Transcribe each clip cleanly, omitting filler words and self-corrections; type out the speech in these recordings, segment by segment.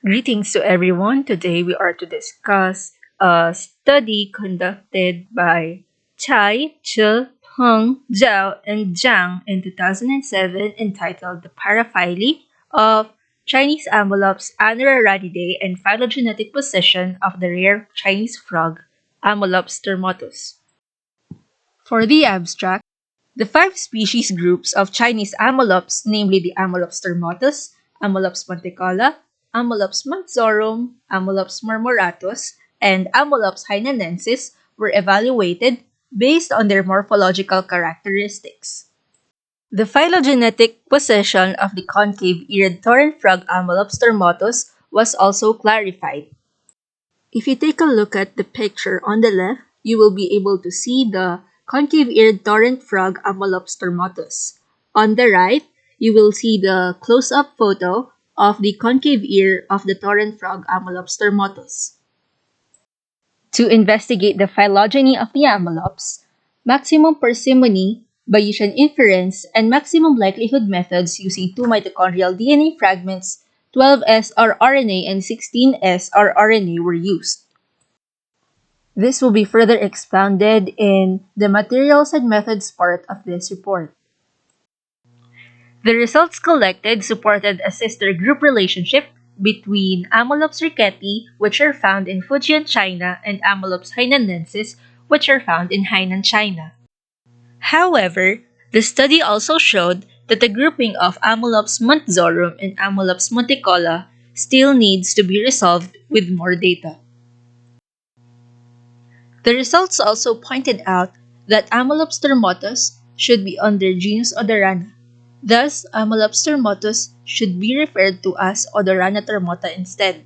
Greetings to everyone. Today we are to discuss a study conducted by Chai, Chi, Peng, Zhao, and Zhang in 2007 entitled The Paraphyly of Chinese Amolops, Anura Ranidae, and Phylogenetic Position of the Rare Chinese Frog, Amolops tormotus. For the abstract, the five species groups of Chinese amolops, namely the Amolops tormotus, Amolops monticola, Amolops mantzorum, Amolops marmoratus, and Amolops hainanensis, were evaluated based on their morphological characteristics. The phylogenetic position of the concave-eared torrent frog Amolops tormotus was also clarified. If you take a look at the picture on the left, you will be able to see the concave-eared torrent frog Amolops tormotus. On the right, you will see the close-up photo of the concave ear of the torrent frog Amolops tormotus. To investigate the phylogeny of the amolops, maximum parsimony, Bayesian inference, and maximum likelihood methods using two mitochondrial DNA fragments, 12S rRNA and 16S rRNA were used. This will be further expounded in the materials and methods part of this report. The results collected supported a sister group relationship between Amolops ricketi, which are found in Fujian, China, and Amolops hainanensis, which are found in Hainan, China. However, the study also showed that the grouping of Amolops mantzorum and Amolops monticola still needs to be resolved with more data. The results also pointed out that Amolops tormotus should be under genus Odorrana. Thus, Amolops tormotus should be referred to as Odorrana tormota instead.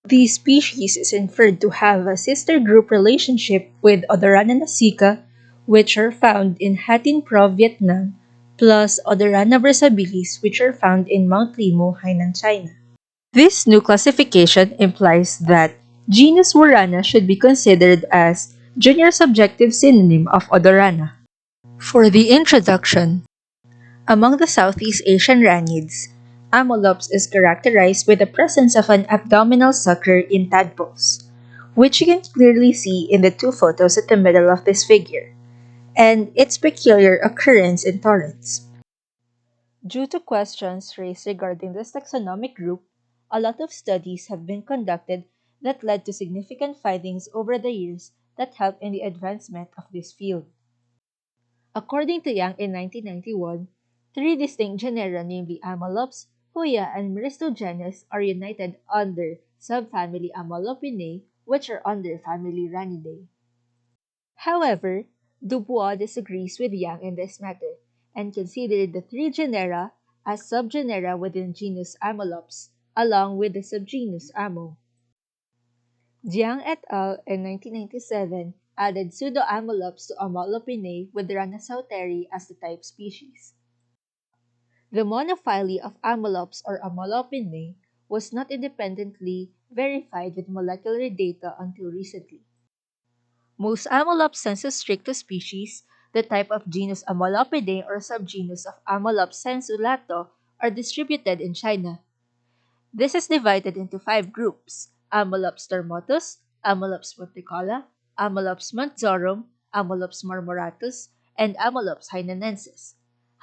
This species is inferred to have a sister group relationship with Odorrana nasica, which are found in Hattin Prov, Vietnam, plus Odorrana versabilis, which are found in Mount Limo, Hainan, China. This new classification implies that genus Warana should be considered as junior subjective synonym of Odorrana. For the introduction, among the Southeast Asian ranids, Amolops is characterized by the presence of an abdominal sucker in tadpoles, which you can clearly see in the two photos at the middle of this figure, and its peculiar occurrence in torrents. Due to questions raised regarding this taxonomic group, a lot of studies have been conducted that led to significant findings over the years that helped in the advancement of this field. According to Yang in 1991, three distinct genera, namely Amolops, Huya, and Myristogenus, are united under subfamily Amolopinae, which are under family Ranidae. However, Dubois disagrees with Yang in this matter and considered the three genera as subgenera within genus Amolops, along with the subgenus Amo. Jiang et al. In 1997 added Pseudoamolops to Amolopinae with Ranasauteri as the type species. The monophyly of Amolops or Amolopinae was not independently verified with molecular data until recently. Most Amolops sensu stricto species, the type of genus Amolopidae or subgenus of Amolops sensu lato, are distributed in China. This is divided into five groups: Amolops tormotus, Amolops monticola, Amolops mantzorum, Amolops marmoratus, and Amolops hainanensis.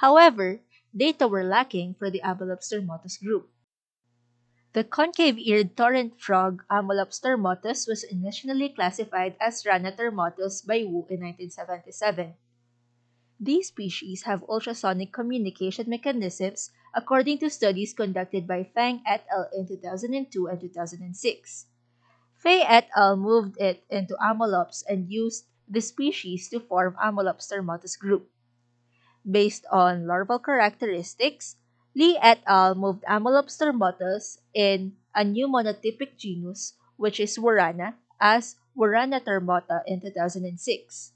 However, data were lacking for the Amolops tormotus group. The concave-eared torrent frog Amolops tormotus was initially classified as Rana tormotus by Wu in 1977. These species have ultrasonic communication mechanisms according to studies conducted by Fang et al. In 2002 and 2006. Fei et al. Moved it into Amolops and used the species to form Amolops tormotus group. Based on larval characteristics, Li et al. Moved Amolops tormotus in a new monotypic genus, which is Warana, as Warana tormota in 2006.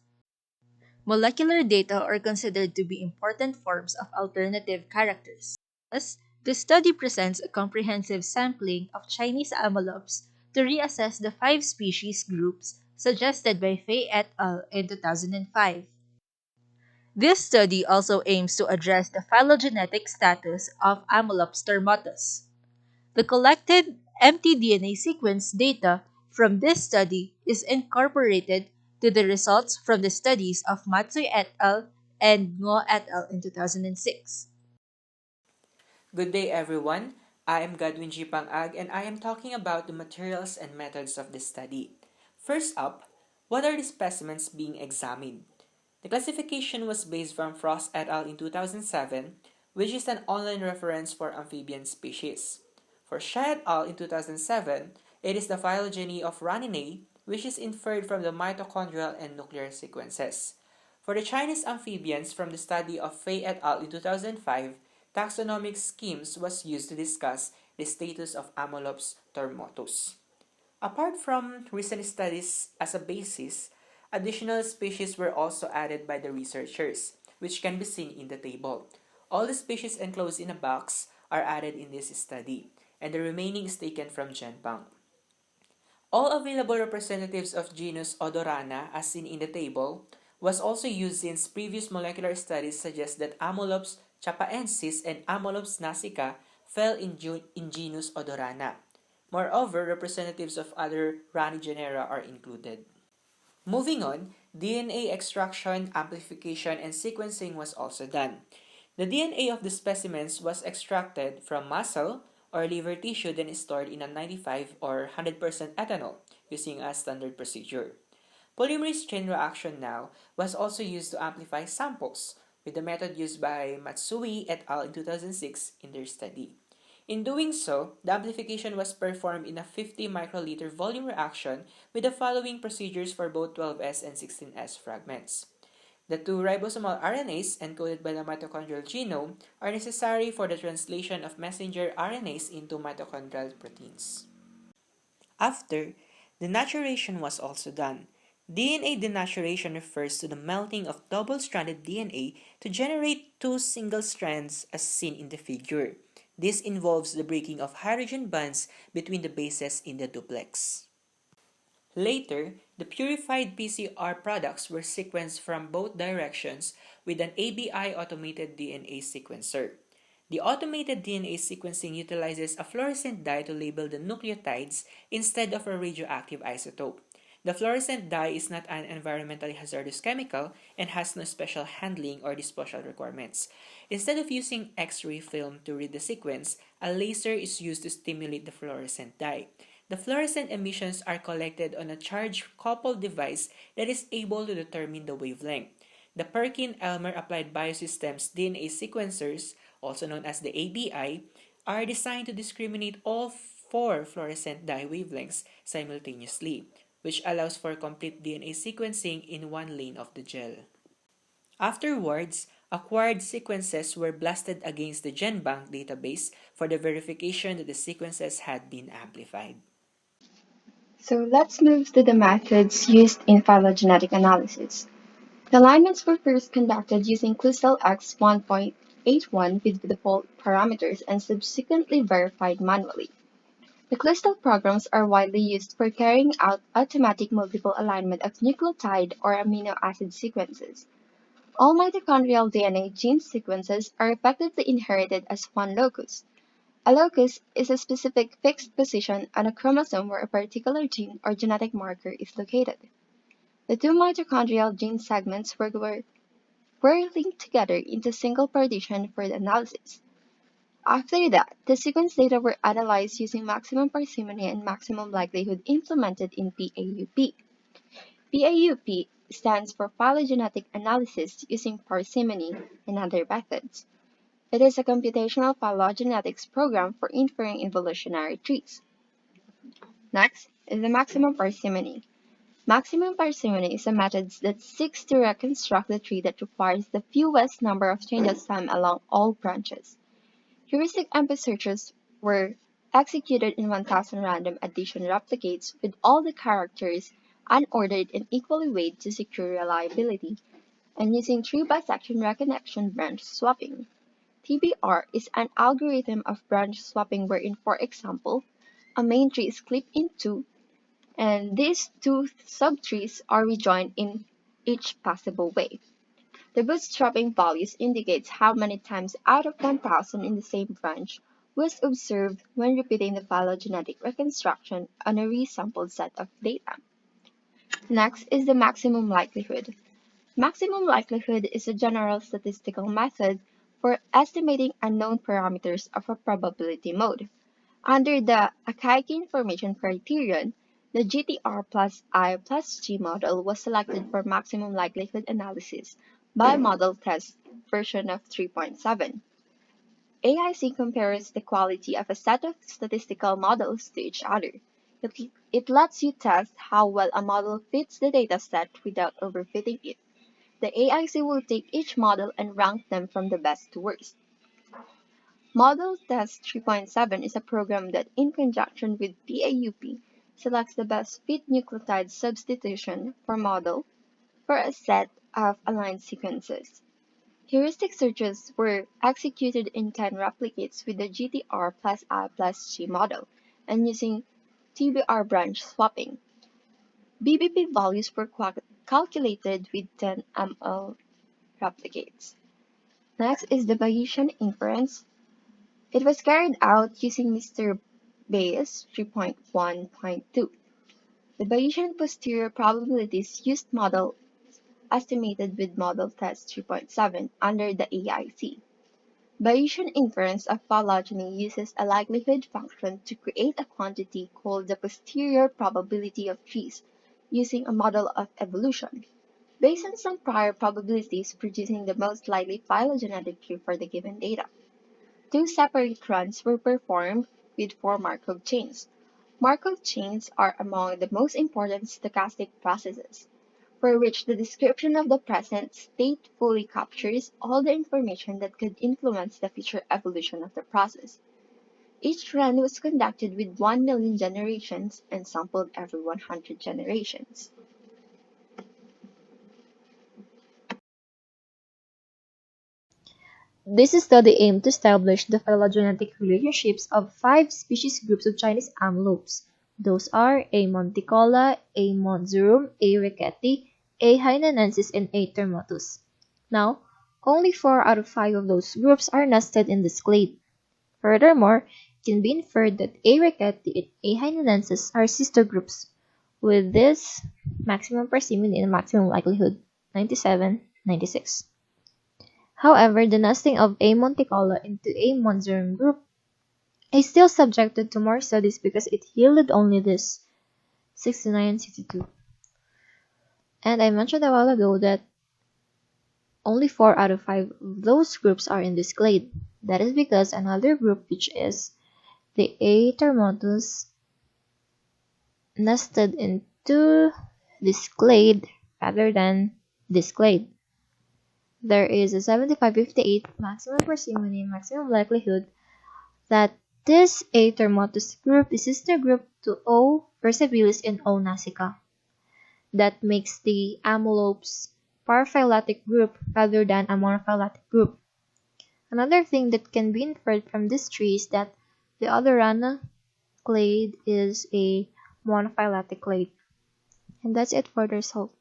Molecular data are considered to be important forms of alternative characters. Thus, the study presents a comprehensive sampling of Chinese amolops to reassess the five species groups suggested by Fei et al. In 2005. This study also aims to address the phylogenetic status of Amolops tormotus. The collected mtDNA sequence data from this study is incorporated to the results from the studies of Matsuy et al. And Ngo et al. In 2006. Good day, everyone. I am Godwin G. Pangag, and I am talking about the materials and methods of this study. First up, what are the specimens being examined? The classification was based from Frost et al. In 2007, which is an online reference for amphibian species. For Shah et al. In 2007, it is the phylogeny of Ranidae, which is inferred from the mitochondrial and nuclear sequences. For the Chinese amphibians from the study of Fei et al. In 2005, taxonomic schemes was used to discuss the status of Amolops tormotus. Apart from recent studies as a basis, additional species were also added by the researchers, which can be seen in the table. All the species enclosed in a box are added in this study, and the remaining is taken from GenBank. All available representatives of genus Odorrana, as seen in the table, was also used since previous molecular studies suggest that Amolops chapaensis and Amolops nasica fell in genus Odorrana. Moreover, representatives of other Rani genera are included. Moving on, DNA extraction, amplification, and sequencing was also done. The DNA of the specimens was extracted from muscle or liver tissue then stored in a 95 or 100% ethanol using a standard procedure. Polymerase chain reaction now was also used to amplify samples with the method used by Matsui et al. In 2006 in their study. In doing so, the amplification was performed in a 50 microliter volume reaction with the following procedures for both 12S and 16S fragments. The two ribosomal RNAs encoded by the mitochondrial genome are necessary for the translation of messenger RNAs into mitochondrial proteins. After, denaturation was also done. DNA denaturation refers to the melting of double-stranded DNA to generate two single strands as seen in the figure. This involves the breaking of hydrogen bonds between the bases in the duplex. Later, the purified PCR products were sequenced from both directions with an ABI automated DNA sequencer. The automated DNA sequencing utilizes a fluorescent dye to label the nucleotides instead of a radioactive isotope. The fluorescent dye is not an environmentally hazardous chemical and has no special handling or disposal requirements. Instead of using X-ray film to read the sequence, a laser is used to stimulate the fluorescent dye. The fluorescent emissions are collected on a charge-coupled device that is able to determine the wavelength. The Perkin-Elmer Applied Biosystems DNA sequencers, also known as the ABI, are designed to discriminate all four fluorescent dye wavelengths simultaneously, which allows for complete DNA sequencing in one lane of the gel. Afterwards, acquired sequences were blasted against the GenBank database for the verification that the sequences had been amplified. So let's move to the methods used in phylogenetic analysis. The alignments were first conducted using Clistal X 1.81 with default parameters and subsequently verified manually. The Clistal programs are widely used for carrying out automatic multiple alignment of nucleotide or amino acid sequences. All mitochondrial DNA gene sequences are effectively inherited as one locus. A locus is a specific fixed position on a chromosome where a particular gene or genetic marker is located. The two mitochondrial gene segments were linked together into a single partition for the analysis. After that, the sequence data were analyzed using maximum parsimony and maximum likelihood implemented in PAUP. PAUP stands for phylogenetic analysis using parsimony and other methods. It is a computational phylogenetics program for inferring evolutionary trees. Next is the maximum parsimony. Maximum parsimony is a method that seeks to reconstruct the tree that requires the fewest number of changes time along all branches. Heuristic MP searches were executed in 1000 random addition replicates with all the characters unordered and equally weighed to secure reliability, and using tree bisection reconnection branch swapping. TBR is an algorithm of branch swapping wherein, for example, a main tree is clipped in two, and these two subtrees are rejoined in each possible way. The bootstrapping values indicates how many times out of 10,000 in the same branch was observed when repeating the phylogenetic reconstruction on a resampled set of data. Next is the maximum likelihood. Maximum likelihood is a general statistical method for estimating unknown parameters of a probability mode. Under the Akaike information criterion, the GTR plus I plus G model was selected for maximum likelihood analysis by model test version of 3.7. AIC compares the quality of a set of statistical models to each other. It lets you test how well a model fits the dataset without overfitting it. The AIC will take each model and rank them from the best to worst. Model Test 3.7 is a program that, in conjunction with PAUP, selects the best fit nucleotide substitution for model for a set of aligned sequences. Heuristic searches were executed in 10 replicates with the GTR plus I plus G model and using TBR branch swapping. BBP values were calculated with 10 ml replicates. Next is the Bayesian inference. It was carried out using Mr. Bayes 3.1.2. The Bayesian posterior probabilities used model estimated with model test 3.7 under the AIC. Bayesian inference of phylogeny uses a likelihood function to create a quantity called the posterior probability of trees using a model of evolution, based on some prior probabilities producing the most likely phylogenetic tree for the given data. Two separate runs were performed with four Markov chains. Markov chains are among the most important stochastic processes, for which the description of the present state fully captures all the information that could influence the future evolution of the process. Each run was conducted with 1 million generations and sampled every 100 generations. This study aimed to establish the phylogenetic relationships of five species groups of Chinese amolopes. Those are A. monticola, A. montzurum, A. ricketi, A. hainanensis, and A. tormotus. Now, only 4 out of 5 of those groups are nested in this clade. Furthermore, it can be inferred that A. ricketi and A. hainanensis are sister groups, with this maximum parsimony and maximum likelihood 97-96. However, the nesting of A. monticola into A. montzurum group is still subjected to more studies because it yielded only this 69-62. And I mentioned a while ago that only 4 out of 5 of those groups are in this clade. That is because another group, which is the A. tormotus, nested into this clade rather than this clade. There is a 75-58 maximum parsimony, maximum likelihood that this A. tormotus group is sister group to O. percipilis and O. nasica. That makes the amolopes paraphyletic group rather than a monophyletic group. Another thing that can be inferred from this tree is that the Odorrana clade is a monophyletic clade. And that's it for the result.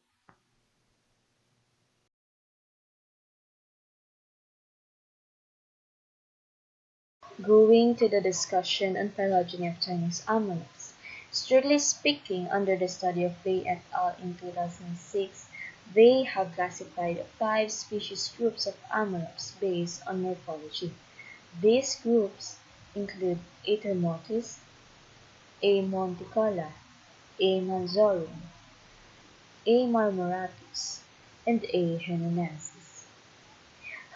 Going to the discussion on phylogeny of Chinese amolets. Strictly speaking, under the study of Wei et al. In 2006, they have classified 5 species groups of amolops based on morphology. These groups include A. tormotus, A. monticola, A. manzorum, A. marmoratus, and A. henonensis.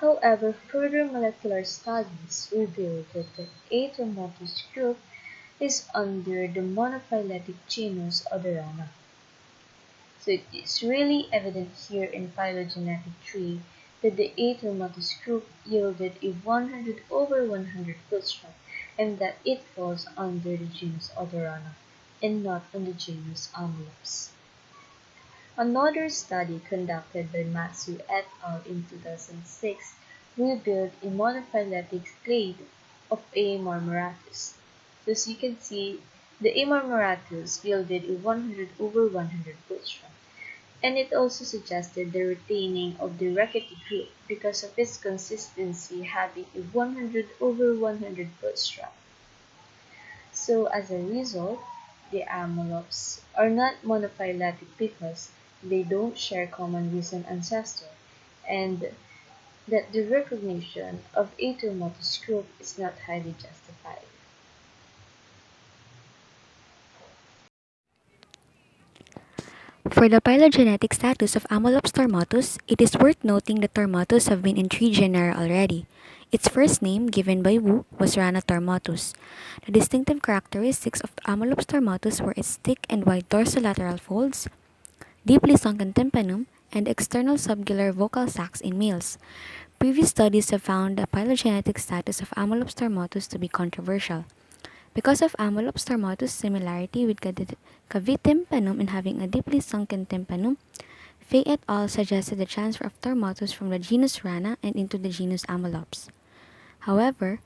However, further molecular studies revealed that the A. tormotus group is under the monophyletic genus Odorrana. So it is really evident here in phylogenetic tree that the A. tormotus group yielded a 100/100 bootstrap and that it falls under the genus Odorrana and not on the genus Amolops. Another study conducted by Matsu et al. In 2006 revealed a monophyletic clade of A. marmoratus. So as you can see, the A. marmoratus yielded a 100/100 bootstrap, And it also suggested the retaining of the Rakete group because of its consistency having a 100 over 100 bootstrap. So as a result, the Amolops are not monophyletic because they don't share common recent ancestor, and that the recognition of a tormotus group is not highly justified. For the phylogenetic status of Amolops tormotus, it is worth noting that tormotus have been in three genera already. Its first name, given by Wu, was Rana tormotus. The distinctive characteristics of Amolops tormotus were its thick and wide dorsolateral folds, deeply sunken tympanum, and external subgular vocal sacs in males. Previous studies have found the phylogenetic status of Amolops tormotus to be controversial. Because of Amolops tormotus' similarity with cavitimpanum in having a deeply sunken tympanum, Fay et al. Suggested the transfer of tormotus from the genus Rana and into the genus Amolops. However,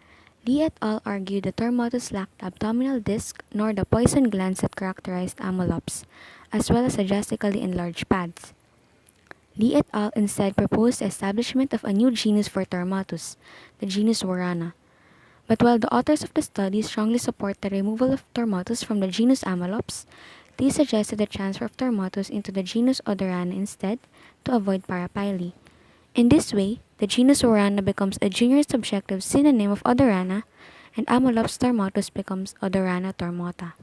Lee et al. Argued the tormotus lacked the abdominal disc nor the poison glands that characterized Amolops, as well as the drastically enlarged pads. Lee et al. Instead proposed the establishment of a new genus for tormotus, the genus Warana. But while the authors of the study strongly support the removal of tormotus from the genus Amolops, they suggested the transfer of tormotus into the genus Odorrana instead to avoid paraphyly. In this way, the genus Orana becomes a junior subjective synonym of Odorrana, and Amolops tormotus becomes Odorrana tormota.